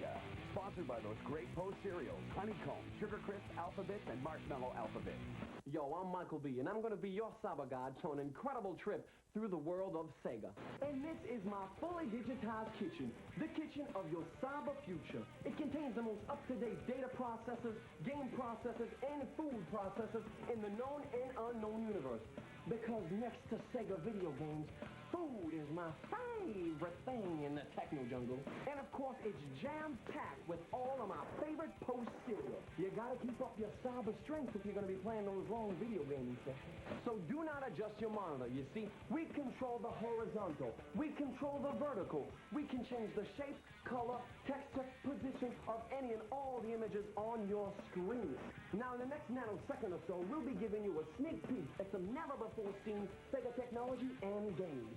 Sega. Sponsored by those great Post cereals, Honeycomb, Sugar Crisp, Alphabets, and Marshmallow Alphabets. Yo, I'm Michael B, and I'm going to be your Saba guide on an incredible trip through the world of Sega. And this is my fully digitized kitchen, the kitchen of your Saba future. It contains the most up-to-date data processors, game processors, and food processors in the known and unknown universe. Because next to Sega video games, food is my favorite thing in the techno jungle. And of course, it's jam-packed with all of my favorite Post cereal. You gotta keep up your Saba strength if you're gonna be playing those long video gaming sessions. So do not adjust your monitor. You see, we control the horizontal. We control the vertical. We can change the shape, color, texture, position of any and all the images on your screen. Now, in the next nanosecond or so, we'll be giving you a sneak peek at some never-before-seen Sega technology and games.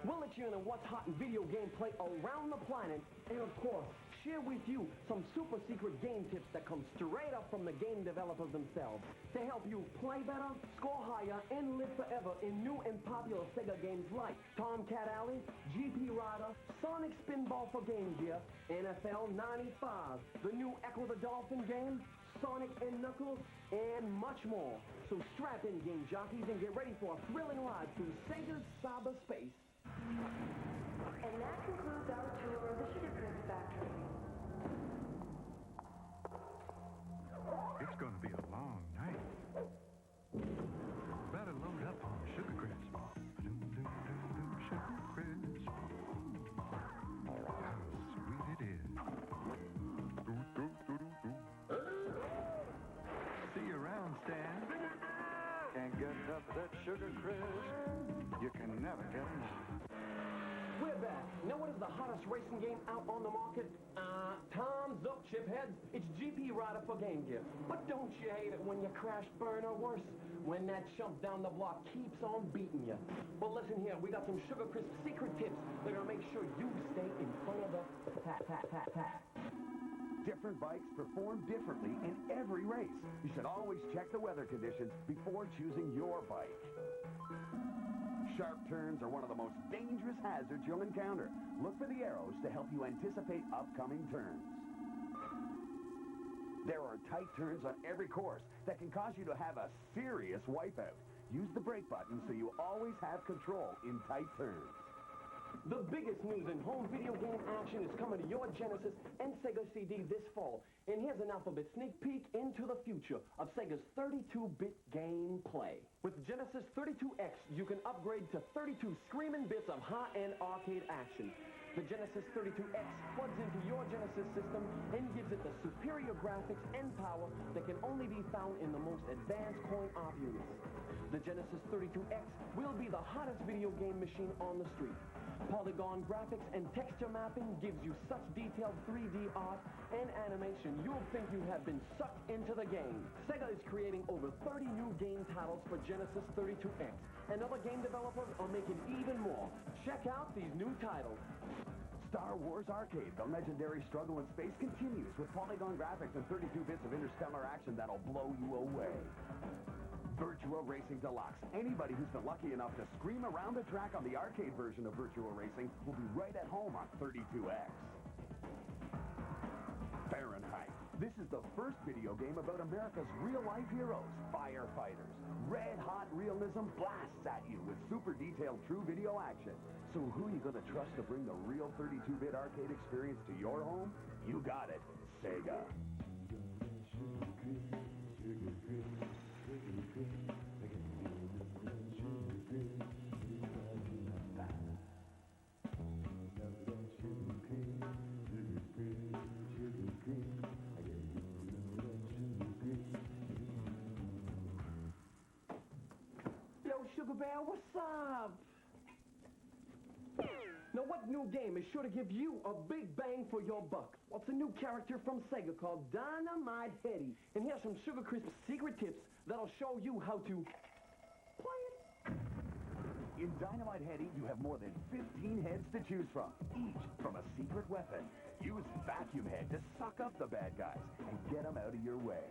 We'll let you in on what's hot in video game play around the planet, and of course, share with you some super secret game tips that come straight up from the game developers themselves to help you play better, score higher, and live forever in new and popular Sega games like Tomcat Alley, GP Rider, Sonic Spinball for Game Gear, NFL 95, the new Echo the Dolphin game, Sonic and Knuckles, and much more. So strap in, game jockeys, and get ready for a thrilling ride through Sega's Saba space. And that concludes our tour of the Sugar Crisp Factory. It's going to be a long night. Better load up on Sugar Crisp. Sugar Crisp. How sweet it is. See you around, Stan. Can't get enough of that Sugar Crisp. You can never get enough. We're back. Know what is the hottest racing game out on the market? Time's up, chipheads. It's GP Rider for Game Gear. But don't you hate it when you crash, burn, or worse? When that chump down the block keeps on beating you. Well, listen here. We got some Sugar Crisp secret tips that are going to make sure you stay in front of the pack. Different bikes perform differently in every race. You should always check the weather conditions before choosing your bike. Sharp turns are one of the most dangerous hazards you'll encounter. Look for the arrows to help you anticipate upcoming turns. There are tight turns on every course that can cause you to have a serious wipeout. Use the brake button so you always have control in tight turns. The biggest news in home video game action is coming to your Genesis and Sega CD this fall. And here's an alphabet sneak peek into the future of Sega's 32-bit gameplay. With Genesis 32X, you can upgrade to 32 screaming bits of high-end arcade action. The Genesis 32X plugs into your Genesis system and gives it the superior graphics and power that can only be found in the most advanced coin-op units. The Genesis 32X will be the hottest video game machine on the street. Polygon graphics and texture mapping gives you such detailed 3D art and animation you'll think you have been sucked into the game. Sega is creating over 30 new game titles for Genesis 32X, and other game developers are making even more. Check out these new titles. Star Wars Arcade, the legendary struggle in space continues with polygon graphics and 32 bits of interstellar action that'll blow you away. Virtual Racing Deluxe. Anybody who's been lucky enough to scream around the track on the arcade version of Virtual Racing will be right at home on 32X. Fahrenheit. This is the first video game about America's real-life heroes, firefighters. Red-hot realism blasts at you with super detailed true video action. So who are you going to trust to bring the real 32-bit arcade experience to your home? You got it, Sega. Yo, Sugar Bear, what's up? Now, what new game is sure to give you a big bang for your buck? Well, it's a new character from Sega called Dynamite Heady. And here's some Sugar Crisp secret tips that'll show you how to play it. In Dynamite Heady, you have more than 15 heads to choose from, each from a secret weapon. Use Vacuum Head to suck up the bad guys and get them out of your way.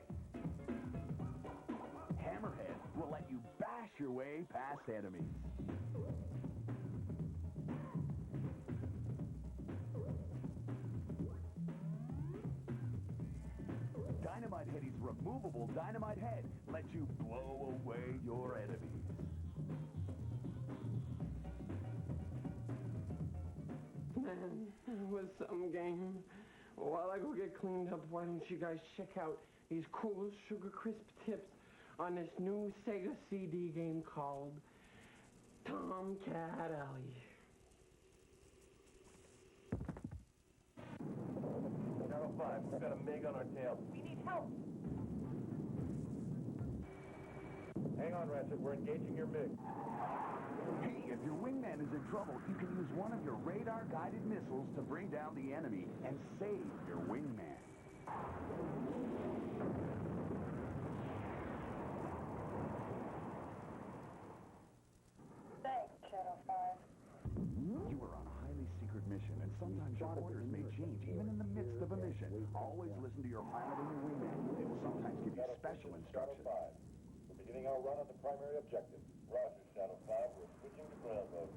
Hammerhead will let you bash your way past enemies. removable dynamite head lets you blow away your enemies. Man, that was some game. While I go get cleaned up, why don't you guys check out these cool Sugar Crisp tips on this new Sega CD game called Tomcat Alley. Channel 5, we've got a MiG on our tail. We need help. Hang on, Ratchet, we're engaging your MiG. Hey, if your wingman is in trouble, you can use one of your radar-guided missiles to bring down the enemy and save your wingman. Thanks, Channel 5. You are on a highly secret mission, and sometimes your orders may change, even in the midst of a mission. Always listen to your pilot and your wingman. They will sometimes give you special instructions. We're beginning our run on the primary objective. Roger, Shadow 5, we're switching to ground mode.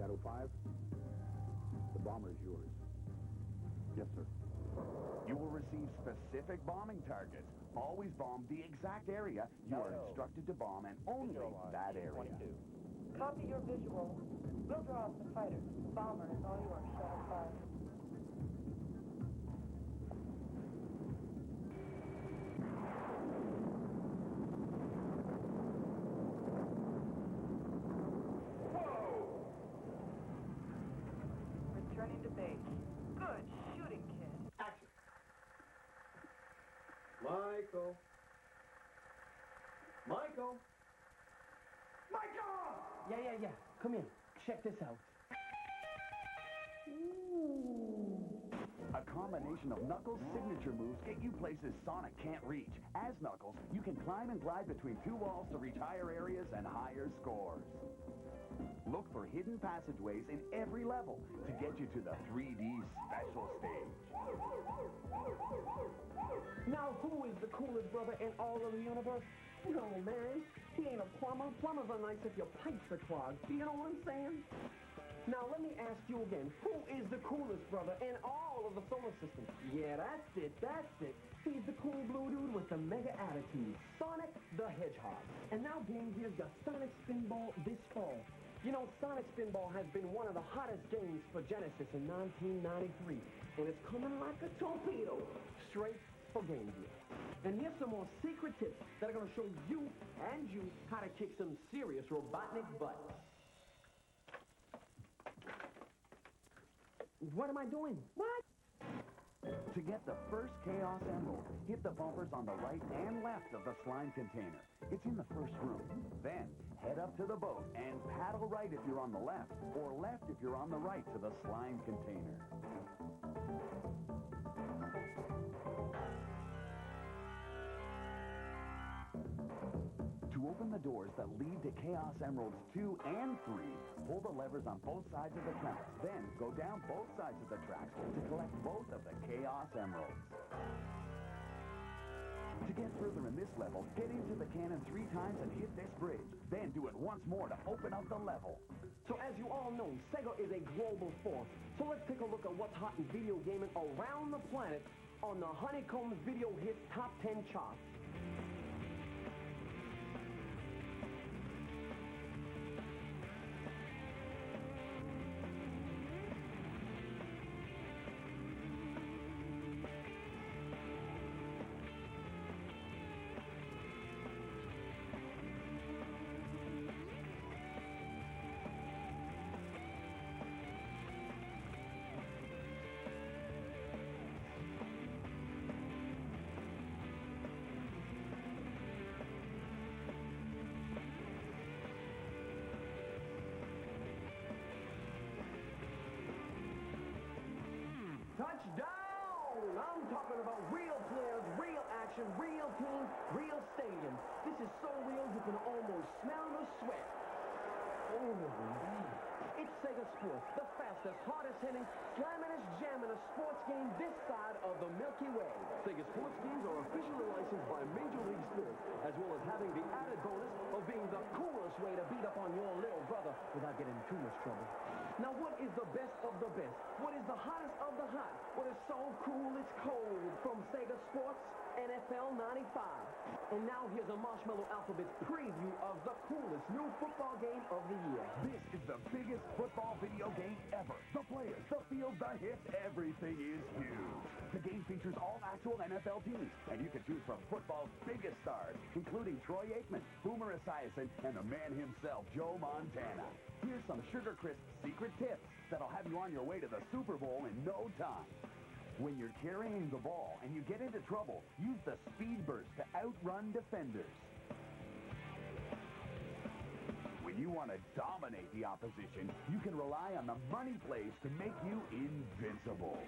Shadow 5, the bomber is yours. Yes, sir. You will receive specific bombing targets. Always bomb the exact area you are instructed to bomb, and only that area. Copy your visual. We'll draw off the fighter. Bomber is all yours, Shadow 5. Returning to base. Good shooting, kid. Action. Michael. Michael. Michael! Yeah. Come in. Check this out. A combination of Knuckles' signature moves get you places Sonic can't reach. As Knuckles, you can climb and glide between two walls to reach higher areas and higher scores. Look for hidden passageways in every level to get you to the 3D special stage. Now, who is the coolest brother in all of the universe? No, man. He ain't a plumber. Plumbers are nice if your pipes are clogged. Do you know what I'm saying? Now, let me ask you again. Who is the coolest brother in all of the solar system? Yeah, that's it. He's the cool blue dude with the mega attitude. Sonic the Hedgehog. And now, gang, here's the Sonic Spinball this fall. You know, Sonic Spinball has been one of the hottest games for Genesis in 1993. And it's coming like a torpedo, straight for Game Gear. And here's some more secret tips that are going to show you and you how to kick some serious Robotnik butt. What am I doing? What? To get the first Chaos Emerald, hit the bumpers on the right and left of the slime container. It's in the first room. Then, head up to the boat and paddle right if you're on the left, or left if you're on the right to the slime container. To open the doors that lead to Chaos Emeralds 2 and 3, pull the levers on both sides of the tracks. Then go down both sides of the tracks to collect both of the Chaos Emeralds. To get further in this level, get into the cannon 3 times and hit this bridge. Then do it once more to open up the level. So as you all know, Sega is a global force. So let's take a look at what's hot in video gaming around the planet on the Honeycomb's Video Hits Top 10 chart. Touchdown! I'm talking about real players, real action, real teams, real stadiums. This is so real you can almost smell the sweat. Oh, man. It's Sega Sports, the fastest, hardest hitting, slamminest, jamming sports game this side of the Milky Way. Sega Sports games are officially licensed by Major League Sports, as well as having the added bonus of being the coolest way to beat up on your little brother without getting in too much trouble. Now, what is the best of the best? What is the hottest of the hot? What is so cool it's cold? From Sega Sports, NFL 95. And now here's a Marshmallow Alphabet's preview of the coolest new football game of the year. This is the biggest football video game ever. The players, the field, the hits, everything is huge. The game features all actual NFL teams, and you can choose from football's biggest stars, including Troy Aikman, Boomer Esiason, and the man himself, Joe Montana. Here's some Sugar Crisp secret tips that'll have you on your way to the Super Bowl in no time. When you're carrying the ball and you get into trouble, use the speed burst to outrun defenders. When you want to dominate the opposition, you can rely on the money plays to make you invincible.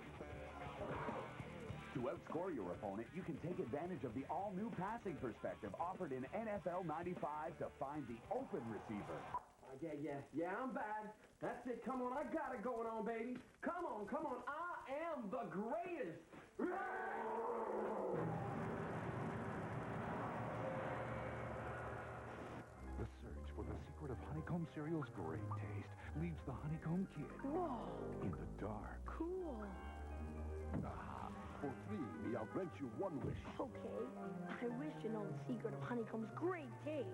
To outscore your opponent, you can take advantage of the all-new passing perspective offered in NFL 95 to find the open receiver. Yeah, I'm bad. That's it. Come on, I got it going on, baby. Come on. I am the greatest. The search for the secret of honeycomb cereal's great taste leaves the honeycomb kid in the dark. Cool. For 3, I'll grant you one wish. Okay. I wish to know the secret of honeycomb's great taste.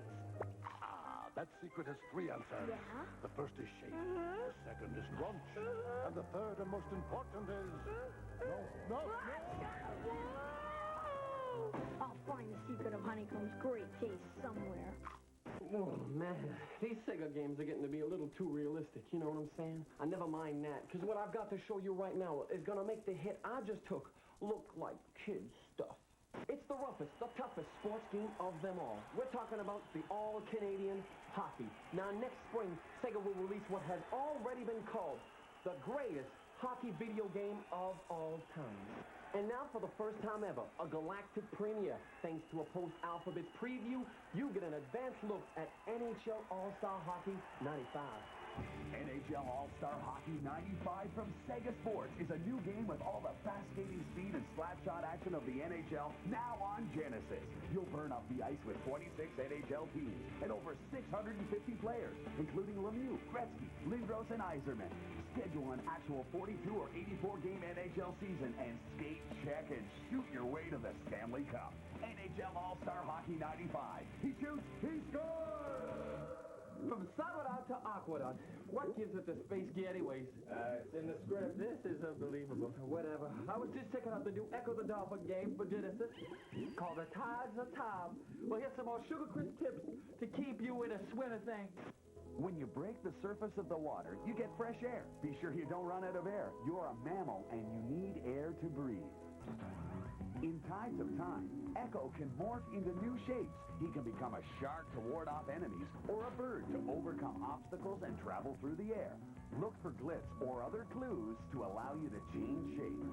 That secret has 3 answers. Yeah? The first is shape, the second is crunch, and the third and most important is... No. I'll find the secret of honeycomb's great taste somewhere. Oh, man. These Sega games are getting to be a little too realistic, you know what I'm saying? I never mind that, because what I've got to show you right now is going to make the hit I just took look like kid stuff. It's the roughest, the toughest sports game of them all. We're talking about the all-Canadian hockey. Now, next spring, Sega will release what has already been called the greatest hockey video game of all time. And now, for the first time ever, a galactic premiere. Thanks to a Post Alphabet's preview, you get an advanced look at NHL All-Star Hockey 95. NHL All-Star Hockey 95 from Sega Sports is a new game with all the fast-skating speed and slap-shot action of the NHL now on Genesis. You'll burn up the ice with 26 NHL teams and over 650 players, including Lemieux, Gretzky, Lindros, and Yzerman. Schedule an actual 42 or 84-game NHL season and skate, check, and shoot your way to the Stanley Cup. NHL All-Star Hockey 95. He shoots, he scores! From Sabadot to Aqueduct, what gives it the space key anyways? It's in the script. This is unbelievable. Whatever. I was just checking out the new Echo the Dolphin game for Genesis called The Tides of Time. Well, here's some more Sugar Crisp tips to keep you in a swimmer thing. When you break the surface of the water, you get fresh air. Be sure you don't run out of air. You're a mammal and you need air to breathe. In Tides of Time, Echo can morph into new shapes. He can become a shark to ward off enemies or a bird to overcome obstacles and travel through the air. Look for glyphs or other clues to allow you to change shape.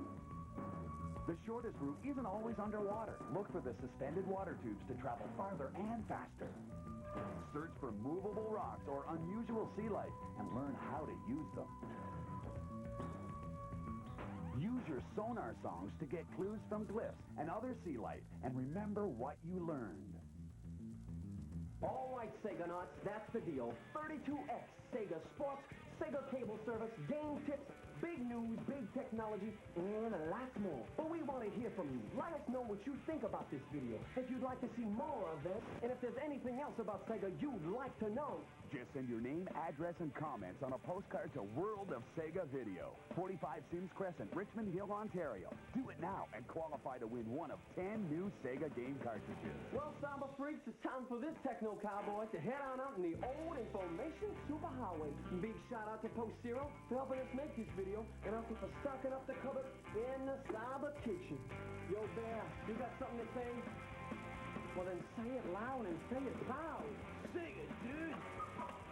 The shortest route isn't always underwater. Look for the suspended water tubes to travel farther and faster. Search for movable rocks or unusual sea life and learn how to use them. Use your sonar songs to get clues from glyphs and other sea life, and remember what you learned. All right, Sega Nuts, that's the deal. 32X, Sega Sports, Sega Cable Service, game tips, big news, big technology, and lots more. But we want to hear from you. Let us know what you think about this video, if you'd like to see more of this, and if there's anything else about Sega you'd like to know. Just send your name, address, and comments on a postcard to World of Sega Video, 45 Sims Crescent, Richmond Hill, Ontario. Do it now and qualify to win one of 10 new Sega game cartridges. Well, Samba Freaks, it's time for this techno cowboy to head on out in the old information superhighway. Big shout out to Post Zero for helping us make this video, and also for stocking up the cupboard in the Samba kitchen. Yo, Bear, you got something to say? Well, then say it loud and say it proud. Sing it, dude.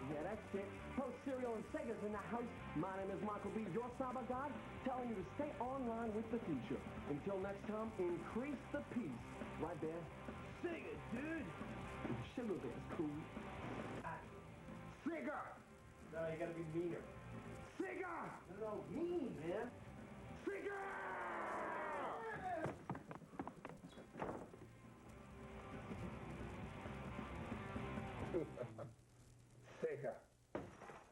Yeah, that's it. Post Cereal and Sega's in the house. My name is Michael B., your Saba God, telling you to stay online with the future. Until next time, increase the peace. Right there. Sing it, dude. Sugar Bear's cool. Sigger! No, you gotta be meaner. Sigger! No, mean, man.